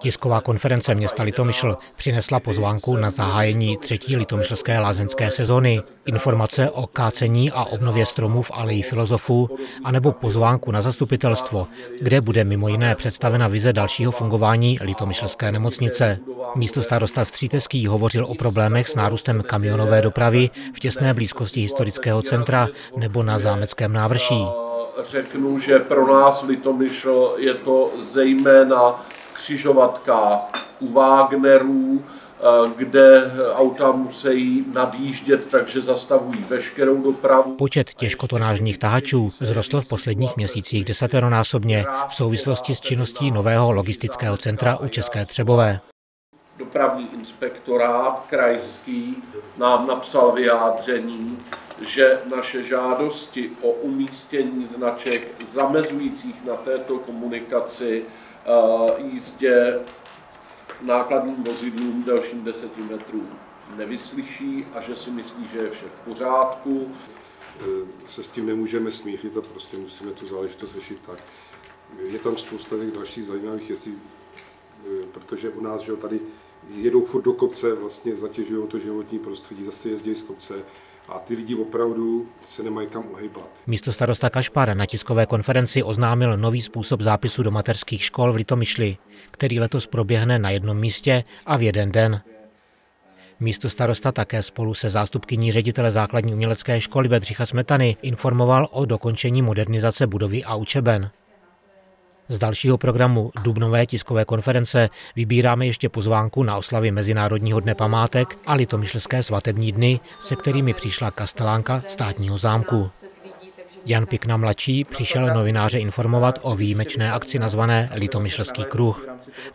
Tisková konference města Litomyšl přinesla pozvánku na zahájení 3. litomyšlské lázeňské sezony, informace o kácení a obnově stromů v aleji filozofů, anebo pozvánku na zastupitelstvo, kde bude mimo jiné představena vize dalšího fungování litomyšlské nemocnice. Místostarosta Stříteský hovořil o problémech s nárůstem kamionové dopravy v těsné blízkosti historického centra nebo na Zámeckém návrší. Řeknu, že pro nás Litomyšl je to zejména v křižovatkách u Wagnerů, kde auta musí nadjíždět, takže zastavují veškerou dopravu. Počet těžkotonážních tahačů vzrostl v posledních měsících desateronásobně v souvislosti s činností nového logistického centra u České Třebové. Dopravní inspektorát krajský nám napsal vyjádření, že naše žádosti o umístění značek zamezujících na této komunikaci jízdě nákladním vozidlům delším 10 metrů nevyslyší a že si myslí, že je vše v pořádku. Se s tím nemůžeme smíchit a prostě musíme tu záležitost řešit tak. Je tam spousta těch dalších zajímavých věcí, protože u nás, že tady jedou furt do kopce, vlastně zatěžují to životní prostředí, zase jezdí z kopce a ty lidi opravdu se nemají kam uhejbat. Místostarosta Kašpar na tiskové konferenci oznámil nový způsob zápisu do mateřských škol v Litomyšli, který letos proběhne na jednom místě a v jeden den. Místostarosta také spolu se zástupkyní ředitele základní umělecké školy Bedřicha Smetany informoval o dokončení modernizace budovy a učeben. Z dalšího programu dubnové tiskové konference vybíráme ještě pozvánku na oslavy Mezinárodního dne památek a litomyšlské svatební dny, se kterými přišla kastelánka státního zámku. Jan Pikna mladší přišel novináře informovat o výjimečné akci nazvané Litomyšlský kruh.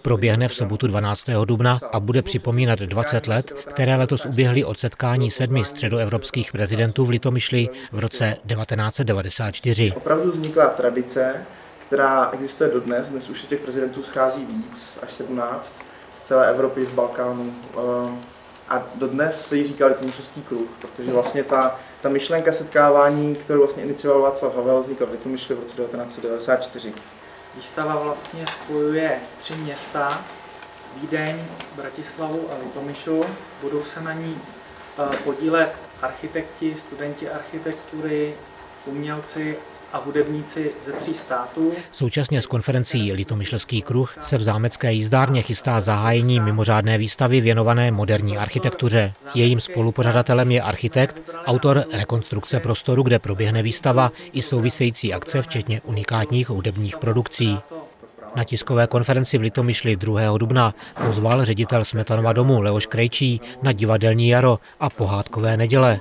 Proběhne v sobotu 12. dubna a bude připomínat 20 let, které letos uběhly od setkání 7 středoevropských prezidentů v Litomyšli v roce 1994. Opravdu vznikla tradice, která existuje dodnes. Dnes už těch prezidentů schází víc, až 17, z celé Evropy, z Balkánu. A dodnes se jí říká Litomyšlský kruh, protože vlastně ta myšlenka setkávání, kterou vlastně inicioval Václav Havel, vznikla v Litomyšli v roce 1994. Výstava vlastně spojuje 3 města, Vídeň, Bratislavu a Litomyšl. Budou se na ní podílet architekti, studenti architektury, umělci a hudebníci ze 3 států. Současně s konferencí Litomyšlský kruh se v zámecké jízdárně chystá zahájení mimořádné výstavy věnované moderní architektuře. Jejím spolupořadatelem je architekt, autor rekonstrukce prostoru, kde proběhne výstava i související akce, včetně unikátních hudebních produkcí. Na tiskové konferenci v Litomyšli 2. dubna pozval ředitel Smetanova domu Leoš Krejčí na divadelní jaro a pohádkové neděle.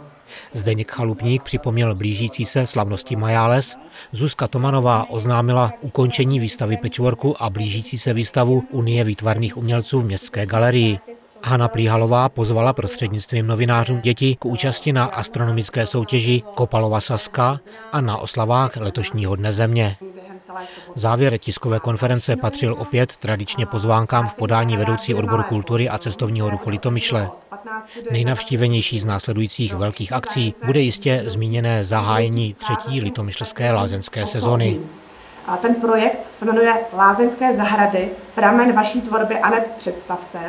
Zdeněk Chalupník připomněl blížící se slavnosti Majáles, Zuzka Tomanová oznámila ukončení výstavy patchworku a blížící se výstavu Unie výtvarných umělců v Městské galerii. Hana Plíhalová pozvala prostřednictvím novinářů děti k účasti na astronomické soutěži Kopalova Saska a na oslavách letošního dne Země. Závěr tiskové konference patřil opět tradičně pozvánkám v podání vedoucí odboru kultury a cestovního ruchu Litomyšle. Nejnavštívenější z následujících velkých akcí bude jistě zmíněné zahájení 3. litomyšlské lázeňské sezony. Ten projekt se jmenuje Lázeňské zahrady, pramen vaší tvorby aneb představ se.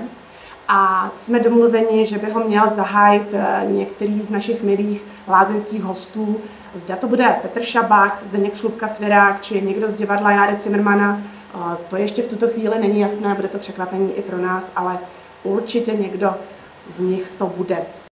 A jsme domluveni, že by ho měl zahájit některý z našich milých lázeňských hostů. Zda to bude Petr Šabach, Zdeněk Šlupka-Svěrák či někdo z divadla Járy Cimrmana. To ještě v tuto chvíli není jasné, bude to překvapení i pro nás, ale určitě někdo z nich to bude.